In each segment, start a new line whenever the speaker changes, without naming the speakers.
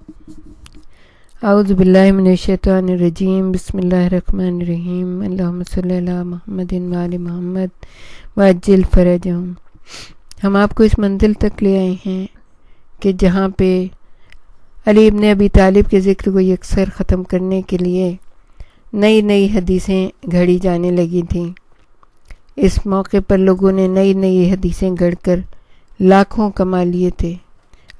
اعوذ باللہ من الشیطان الرجیم، بسم اللہ الرحمن الرحیم، اللہم صلی علی محمد و آل محمد وعجل فرجہم۔ ہم آپ کو اس منزل تک لے آئے ہیں کہ جہاں پہ علی ابن ابی طالب کے ذکر کو یکسر ختم کرنے کے لیے نئی نئی حدیثیں گھڑی جانے لگی تھیں۔ اس موقع پر لوگوں نے نئی نئی حدیثیں گھڑ کر لاکھوں کما لیے تھے۔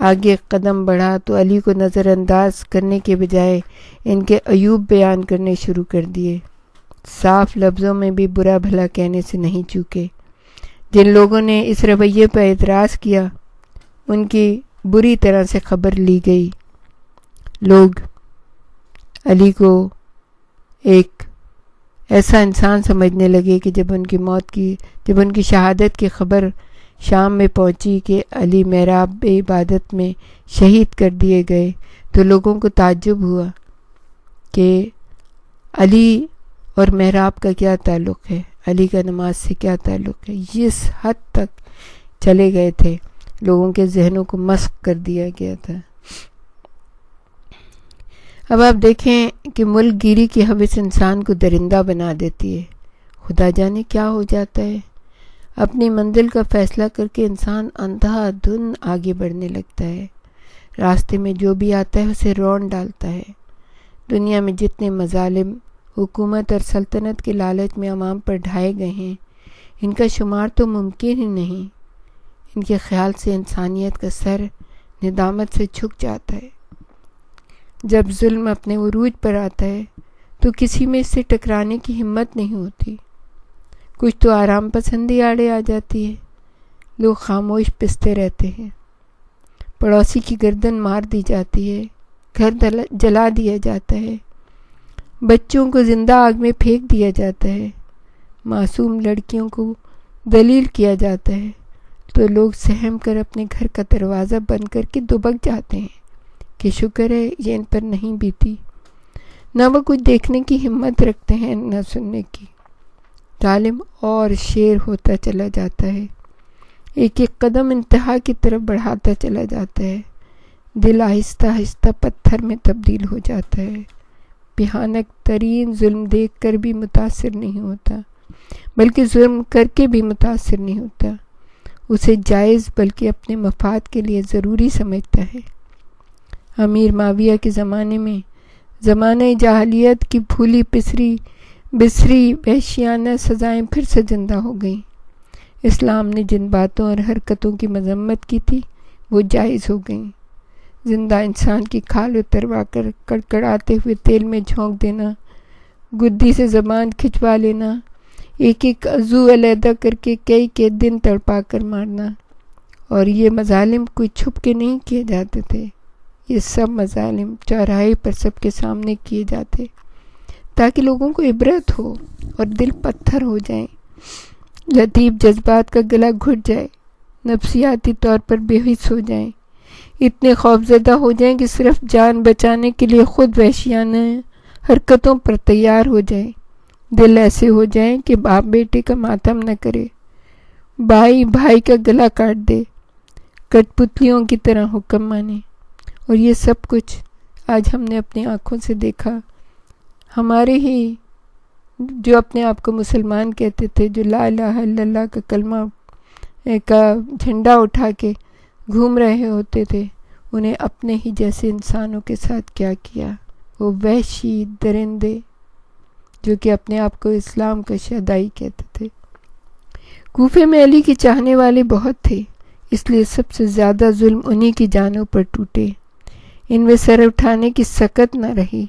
آگے قدم بڑھا تو علی کو نظر انداز کرنے کے بجائے ان کے عیوب بیان کرنے شروع کر دیے۔ صاف لفظوں میں بھی برا بھلا کہنے سے نہیں چوکے۔ جن لوگوں نے اس رویے پر اعتراض کیا ان کی بری طرح سے خبر لی گئی۔ لوگ علی کو ایک ایسا انسان سمجھنے لگے کہ جب ان کی شہادت کی خبر شام میں پہنچی کہ علی محراب عبادت میں شہید کر دیے گئے تو لوگوں کو تعجب ہوا کہ علی اور محراب کا کیا تعلق ہے، علی کا نماز سے کیا تعلق ہے۔ اس حد تک چلے گئے تھے، لوگوں کے ذہنوں کو مسخ کر دیا گیا تھا۔ اب آپ دیکھیں کہ ملک گیری کی حوث انسان کو درندہ بنا دیتی ہے۔ خدا جانے کیا ہو جاتا ہے۔ اپنی منزل کا فیصلہ کر کے انسان اندھا دھن آگے بڑھنے لگتا ہے۔ راستے میں جو بھی آتا ہے اسے رون ڈالتا ہے۔ دنیا میں جتنے مظالم حکومت اور سلطنت کے لالچ میں عوام پر ڈھائے گئے ہیں، ان کا شمار تو ممکن ہی نہیں۔ ان کے خیال سے انسانیت کا سر ندامت سے جھک جاتا ہے۔ جب ظلم اپنے عروج پر آتا ہے تو کسی میں اس سے ٹکرانے کی ہمت نہیں ہوتی۔ کچھ تو آرام پسندی آڑے آ جاتی ہے۔ لوگ خاموش پستے رہتے ہیں۔ پڑوسی کی گردن مار دی جاتی ہے، گھر جلا دیا جاتا ہے، بچوں کو زندہ آگ میں پھینک دیا جاتا ہے، معصوم لڑکیوں کو ذلیل کیا جاتا ہے، تو لوگ سہم کر اپنے گھر کا دروازہ بند کر کے دبک جاتے ہیں کہ شکر ہے یہ ان پر نہیں بیتی۔ نہ وہ کچھ دیکھنے کی ہمت رکھتے ہیں نہ سننے کی۔ ظالم اور شیر ہوتا چلا جاتا ہے، ایک ایک قدم انتہا کی طرف بڑھاتا چلا جاتا ہے۔ دل آہستہ آہستہ پتھر میں تبدیل ہو جاتا ہے۔ بھیانک ترین ظلم دیکھ کر بھی متاثر نہیں ہوتا، بلکہ ظلم کر کے بھی متاثر نہیں ہوتا، اسے جائز بلکہ اپنے مفاد کے لیے ضروری سمجھتا ہے۔ امیر معاویہ کے زمانے میں زمانہ جاہلیت کی بھولی بسری وحشیانہ سزائیں پھر سے زندہ ہو گئیں۔ اسلام نے جن باتوں اور حرکتوں کی مذمت کی تھی وہ جائز ہو گئیں۔ زندہ انسان کی کھال اتروا کر کڑکڑاتے ہوئے تیل میں جھونک دینا، گدی سے زبان کھچوا لینا، ایک ایک عضو علیحدہ کر کے کئی دن تڑپا کر مارنا، اور یہ مظالم کوئی چھپ کے نہیں کیے جاتے تھے۔ یہ سب مظالم چوراہے پر سب کے سامنے کیے جاتے تاکہ لوگوں کو عبرت ہو اور دل پتھر ہو جائیں، لطیف جذبات کا گلا گھٹ جائے، نفسیاتی طور پر بے حس ہو جائیں، اتنے خوفزدہ ہو جائیں کہ صرف جان بچانے کے لیے خود وحشیانہ حرکتوں پر تیار ہو جائیں، دل ایسے ہو جائیں کہ باپ بیٹے کا ماتم نہ کرے، بھائی کا گلا کاٹ دے، کٹ پتلیوں کی طرح حکم مانے۔ اور یہ سب کچھ آج ہم نے اپنی آنکھوں سے دیکھا۔ ہمارے ہی جو اپنے آپ کو مسلمان کہتے تھے، جو لا الہ الا اللہ کا کلمہ کا جھنڈا اٹھا کے گھوم رہے ہوتے تھے، انہیں اپنے ہی جیسے انسانوں کے ساتھ کیا کیا۔ وہ وحشی درندے جو کہ اپنے آپ کو اسلام کا شہدائی کہتے تھے۔ کوفے میں علی کے چاہنے والے بہت تھے، اس لیے سب سے زیادہ ظلم انہی کی جانوں پر ٹوٹے۔ ان میں سر اٹھانے کی سکت نہ رہی،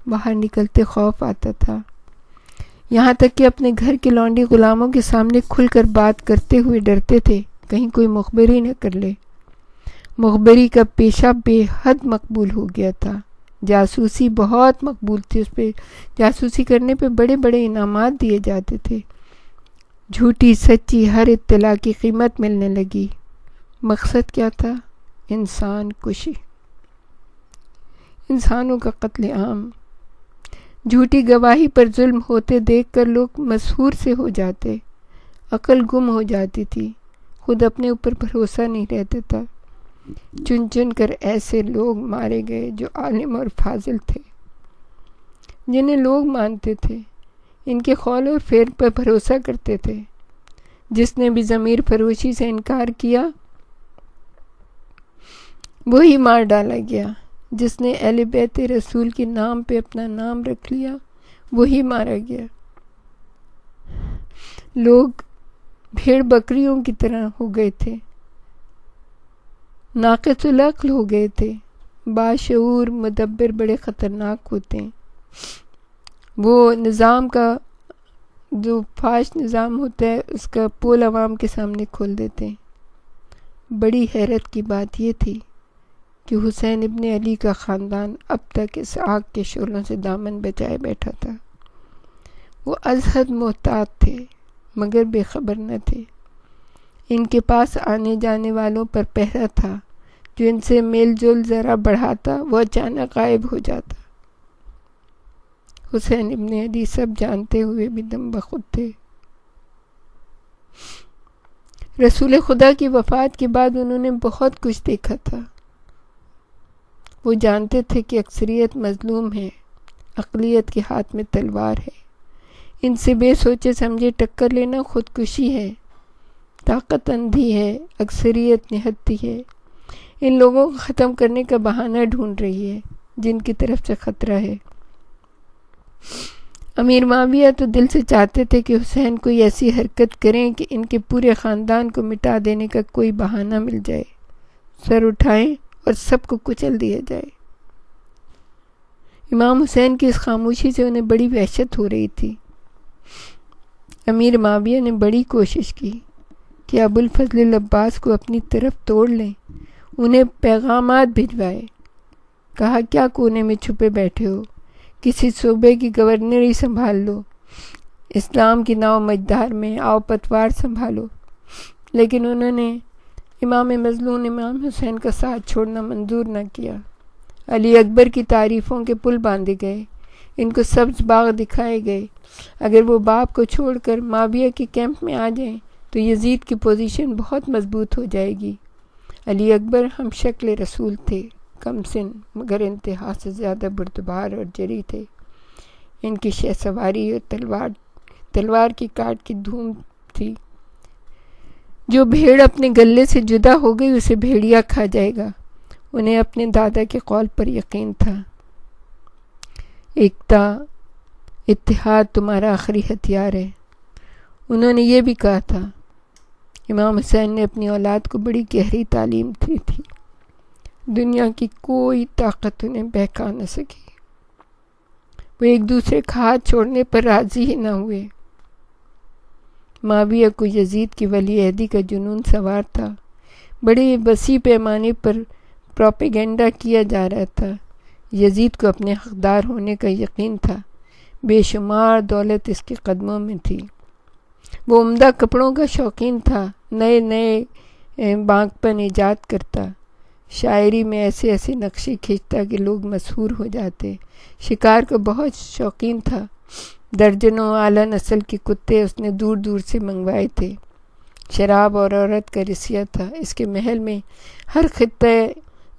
باہر نکلتے خوف آتا تھا، یہاں تک کہ اپنے گھر کے لونڈی غلاموں کے سامنے کھل کر بات کرتے ہوئے ڈرتے تھے کہیں کوئی مخبری نہ کر لے۔ مخبری کا پیشہ بے حد مقبول ہو گیا تھا، جاسوسی بہت مقبول تھی، اس پہ جاسوسی کرنے پہ بڑے بڑے انعامات دیے جاتے تھے۔ جھوٹی سچی ہر اطلاع کی قیمت ملنے لگی۔ مقصد کیا تھا؟ انسان کشی، انسانوں کا قتل عام۔ جھوٹی گواہی پر ظلم ہوتے دیکھ کر لوگ مسحور سے ہو جاتے، عقل گم ہو جاتی تھی، خود اپنے اوپر بھروسہ نہیں رہتا تھا۔ چن چن کر ایسے لوگ مارے گئے جو عالم اور فاضل تھے، جنہیں لوگ مانتے تھے، ان کے قول اور فعل پر بھروسہ کرتے تھے۔ جس نے بھی ضمیر فروشی سے انکار کیا وہی مار ڈالا گیا، جس نے اہل بیت رسول کے نام پہ اپنا نام رکھ لیا وہی مارا گیا۔ لوگ بھیڑ بکریوں کی طرح ہو گئے تھے، ناقص العقل ہو گئے تھے۔ باشعور مدبر بڑے خطرناک ہوتے ہیں۔ وہ نظام کا جو فاش نظام ہوتا ہے اس کا پول عوام کے سامنے کھول دیتے ہیں۔ بڑی حیرت کی بات یہ تھی کہ حسین ابن علی کا خاندان اب تک اس آگ کے شعلوں سے دامن بچائے بیٹھا تھا۔ وہ از حد محتاط تھے مگر بے خبر نہ تھے۔ ان کے پاس آنے جانے والوں پر پہرا تھا، جو ان سے میل جول ذرا بڑھاتا وہ اچانک غائب ہو جاتا۔ حسین ابن علی سب جانتے ہوئے بھی دم بخود تھے۔ رسول خدا کی وفات کے بعد انہوں نے بہت کچھ دیکھا تھا۔ وہ جانتے تھے کہ اکثریت مظلوم ہے، اقلیت کے ہاتھ میں تلوار ہے، ان سے بے سوچے سمجھے ٹکر لینا خودکشی ہے، طاقت اندھی ہے، اکثریت نہتی ہے، ان لوگوں کو ختم کرنے کا بہانہ ڈھونڈ رہی ہے جن کی طرف سے خطرہ ہے۔ امیر معاویہ تو دل سے چاہتے تھے کہ حسین کوئی ایسی حرکت کریں کہ ان کے پورے خاندان کو مٹا دینے کا کوئی بہانہ مل جائے، سر اٹھائیں اور سب کو کچل دیا جائے۔ امام حسین کی اس خاموشی سے انہیں بڑی وحشت ہو رہی تھی۔ امیر معاویہ نے بڑی کوشش کی کہ ابو الفضل العباس کو اپنی طرف توڑ لیں، انہیں پیغامات بھجوائے۔ کہا کیا کونے میں چھپے بیٹھے ہو، کسی صوبے کی گورنری سنبھال لو، اسلام کی ناؤ مجدار میں آؤ پتوار سنبھالو۔ لیکن انہوں نے امام مظلوم امام حسین کا ساتھ چھوڑنا منظور نہ کیا۔ علی اکبر کی تعریفوں کے پل باندھے گئے، ان کو سبز باغ دکھائے گئے۔ اگر وہ باپ کو چھوڑ کر معاویہ کے کیمپ میں آ جائیں تو یزید کی پوزیشن بہت مضبوط ہو جائے گی۔ علی اکبر ہم شکل رسول تھے، کم سن مگر انتہا سے زیادہ بردبار اور جری تھے۔ ان کی شہ سواری اور تلوار کی کاٹ کی دھوم تھی۔ جو بھیڑ اپنے گلے سے جدا ہو گئی اسے بھیڑیا کھا جائے گا۔ انہیں اپنے دادا کے قول پر یقین تھا، ایکتا اتحاد تمہارا آخری ہتھیار ہے۔ انہوں نے یہ بھی کہا تھا۔ امام حسین نے اپنی اولاد کو بڑی گہری تعلیم دی تھی، دنیا کی کوئی طاقت انہیں بہکا نہ سکی۔ وہ ایک دوسرے کا ہاتھ چھوڑنے پر راضی ہی نہ ہوئے۔ معاویہ کو یزید کی ولی عہدی کا جنون سوار تھا، بڑے وسیع پیمانے پر پروپیگنڈا کیا جا رہا تھا۔ یزید کو اپنے حقدار ہونے کا یقین تھا، بے شمار دولت اس کے قدموں میں تھی۔ وہ عمدہ کپڑوں کا شوقین تھا، نئے نئے بانکپن ایجاد کرتا، شاعری میں ایسے ایسے نقشے کھینچتا کہ لوگ مسحور ہو جاتے۔ شکار کا بہت شوقین تھا، درجنوں اعلیٰ نسل کے کتے اس نے دور دور سے منگوائے تھے۔ شراب اور عورت کا رسیہ تھا، اس کے محل میں ہر خطہ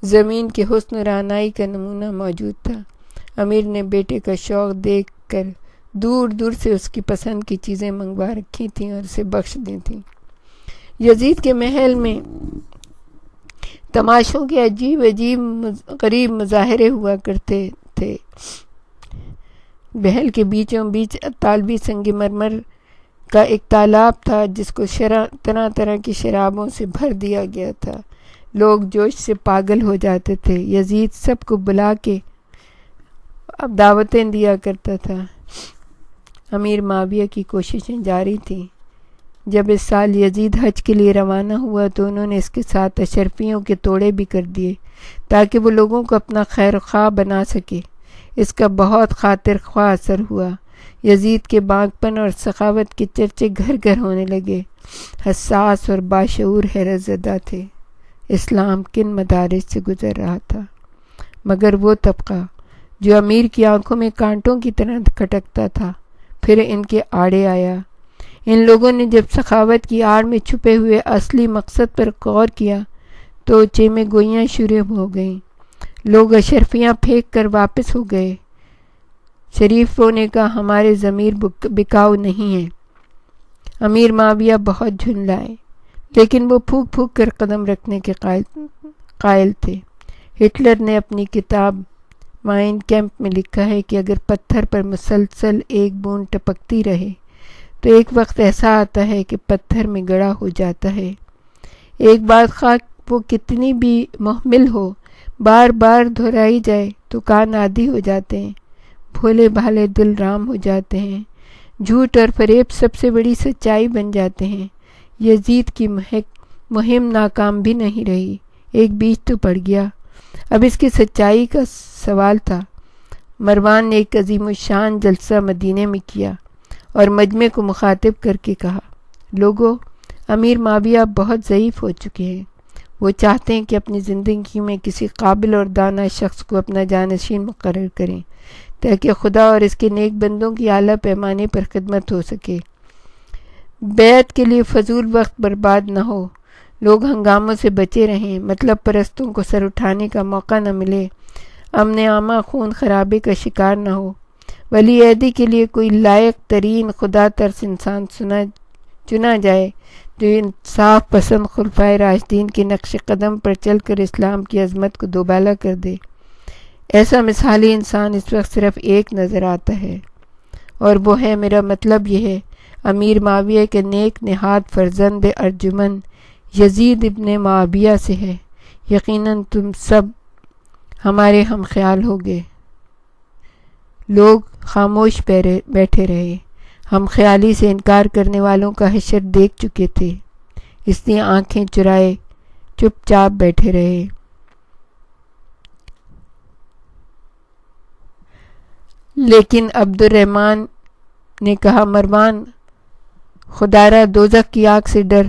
زمین کے حسن رعنائی کا نمونہ موجود تھا۔ امیر نے بیٹے کا شوق دیکھ کر دور دور سے اس کی پسند کی چیزیں منگوا رکھی تھیں اور اسے بخش دی تھیں۔ یزید کے محل میں تماشوں کے عجیب عجیب غریب مظاہرے ہوا کرتے تھے۔ محل کے بیچوں بیچ طالبی سنگ مرمر کا ایک تالاب تھا جس کو طرح طرح کی شرابوں سے بھر دیا گیا تھا۔ لوگ جوش سے پاگل ہو جاتے تھے۔ یزید سب کو بلا کے اب دعوتیں دیا کرتا تھا۔ امیر معاویہ کی کوششیں جاری تھیں۔ جب اس سال یزید حج کے لیے روانہ ہوا تو انہوں نے اس کے ساتھ اشرفیوں کے توڑے بھی کر دیے تاکہ وہ لوگوں کو اپنا خیر خواہ بنا سکے۔ اس کا بہت خاطر خواہ اثر ہوا۔ یزید کے بانکپن اور سخاوت کے چرچے گھر گھر ہونے لگے۔ حساس اور باشعور حیرت زدہ تھے۔ اسلام کن مدارس سے گزر رہا تھا، مگر وہ طبقہ جو امیر کی آنکھوں میں کانٹوں کی طرح کھٹکتا تھا پھر ان کے آڑے آیا۔ ان لوگوں نے جب سخاوت کی آڑ میں چھپے ہوئے اصلی مقصد پر غور کیا تو اوچے میں گوئیاں شروع ہو گئیں، لوگ اشرفیاں پھینک کر واپس ہو گئے۔ شریفوں نے کہا ہمارے ضمیر بکاؤ نہیں ہے۔ امیر معاویہ بہت جھنجلائے، لیکن وہ پھونک پھونک کر قدم رکھنے کے قائل تھے۔ ہٹلر نے اپنی کتاب مائن کیمپ میں لکھا ہے کہ اگر پتھر پر مسلسل ایک بوند ٹپکتی رہے تو ایک وقت ایسا آتا ہے کہ پتھر میں گڑا ہو جاتا ہے۔ ایک بات خواہ وہ کتنی بھی محمل ہو، بار بار دہرائی جائے تو کان عادی ہو جاتے ہیں، بھولے بھالے دل رام ہو جاتے ہیں، جھوٹ اور فریب سب سے بڑی سچائی بن جاتے ہیں۔ یزید کی مہم ناکام بھی نہیں رہی، ایک بیج تو پڑ گیا۔ اب اس کی سچائی کا سوال تھا۔ مروان نے ایک عظیم الشان جلسہ مدینے میں کیا اور مجمع کو مخاطب کر کے کہا، لوگو، امیر معاویہ بہت ضعیف ہو چکے ہیں۔ وہ چاہتے ہیں کہ اپنی زندگی میں کسی قابل اور دانا شخص کو اپنا جانشین مقرر کریں تاکہ خدا اور اس کے نیک بندوں کی اعلیٰ پیمانے پر خدمت ہو سکے۔ بیعت کے لیے فضول وقت برباد نہ ہو، لوگ ہنگاموں سے بچے رہیں، مطلب پرستوں کو سر اٹھانے کا موقع نہ ملے، امن عامہ خون خرابے کا شکار نہ ہو۔ ولی عہدی کے لیے کوئی لائق ترین خدا ترس انسان چنا جائے جو انصاف پسند خلفائے راشدین کے نقش قدم پر چل کر اسلام کی عظمت کو دوبالا کر دے۔ ایسا مثالی انسان اس وقت صرف ایک نظر آتا ہے، اور وہ ہے، میرا مطلب یہ ہے، امیر معاویہ کے نیک نہاد فرزند ارجمند یزید ابن معاویہ سے ہے۔ یقیناً تم سب ہمارے ہم خیال ہوگے۔ لوگ خاموش بیٹھے رہے، ہم خیالی سے انکار کرنے والوں کا حشر دیکھ چکے تھے، اس لیے آنکھیں چرائے چپ چاپ بیٹھے رہے۔ لیکن عبد الرحمن نے کہا، مروان، خدارا دوزخ کی آگ سے ڈر،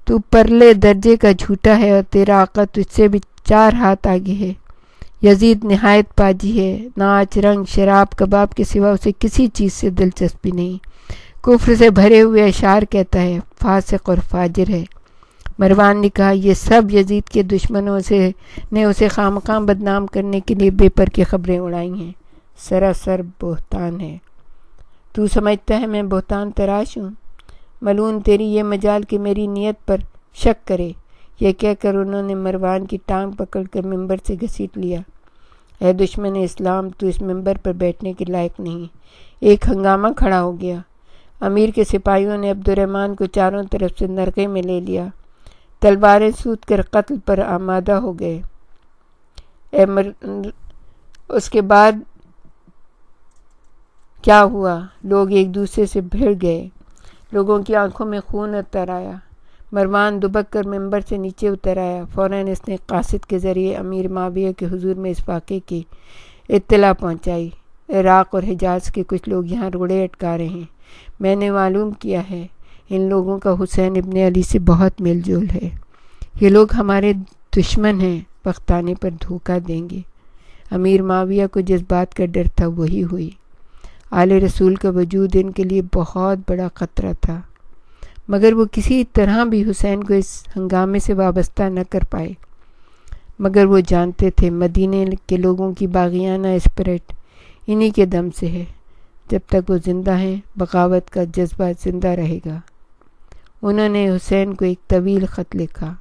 تو پرلے درجے کا جھوٹا ہے اور تیرا آقا تجھ سے بھی 4 ہاتھ آگے ہے۔ یزید نہایت پاجی ہے، ناچ رنگ شراب کباب کے سوا اسے کسی چیز سے دلچسپی نہیں، کفر سے بھرے ہوئے اشعار کہتا ہے، فاسق اور فاجر ہے۔ مروان نے کہا، یہ سب یزید کے دشمنوں نے اسے خامخواہ بدنام کرنے کے لیے بے پر کی خبریں اڑائی ہیں، سراسر بہتان ہے۔ تو سمجھتا ہے میں بہتان تراش ہوں؟ ملعون تیری یہ مجال کہ میری نیت پر شک کرے۔ یہ کہہ کر انہوں نے مروان کی ٹانگ پکڑ کر ممبر سے گھسیٹ لیا۔ اے دشمن اسلام، تو اس ممبر پر بیٹھنے کے لائق نہیں۔ ایک ہنگامہ کھڑا ہو گیا۔ امیر کے سپاہیوں نے عبد الرحمن کو چاروں طرف سے نرغے میں لے لیا، تلواریں سوت کر قتل پر آمادہ ہو گئے۔ اس کے بعد کیا ہوا؟ لوگ ایک دوسرے سے بھیڑ گئے، لوگوں کی آنکھوں میں خون اتر آیا۔ مروان دبک کر ممبر سے نیچے اتر آیا۔ فوراً اس نے قاصد کے ذریعے امیر معاویہ کے حضور میں اس واقعے کی اطلاع پہنچائی۔ عراق اور حجاز کے کچھ لوگ یہاں روڑے اٹکا رہے ہیں، میں نے معلوم کیا ہے، ان لوگوں کا حسین ابن علی سے بہت میل جول ہے، یہ لوگ ہمارے دشمن ہیں، وقت آنے پر دھوکہ دیں گے۔ امیر معاویہ کو جس بات کا ڈر تھا وہی ہوئی۔ آل رسول کا وجود ان کے لیے بہت بڑا خطرہ تھا، مگر وہ کسی طرح بھی حسین کو اس ہنگامے سے وابستہ نہ کر پائے۔ مگر وہ جانتے تھے مدینے کے لوگوں کی باغیانہ اسپرٹ انہی کے دم سے ہے، جب تک وہ زندہ ہیں بغاوت کا جذبہ زندہ رہے گا۔ انہوں نے حسین کو ایک طویل خط لکھا،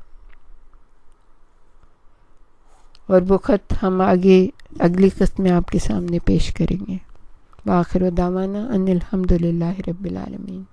اور وہ خط ہم اگلی قسط میں آپ کے سامنے پیش کریں گے۔ وآخر دعوانا ان الحمد للہ رب العالمین۔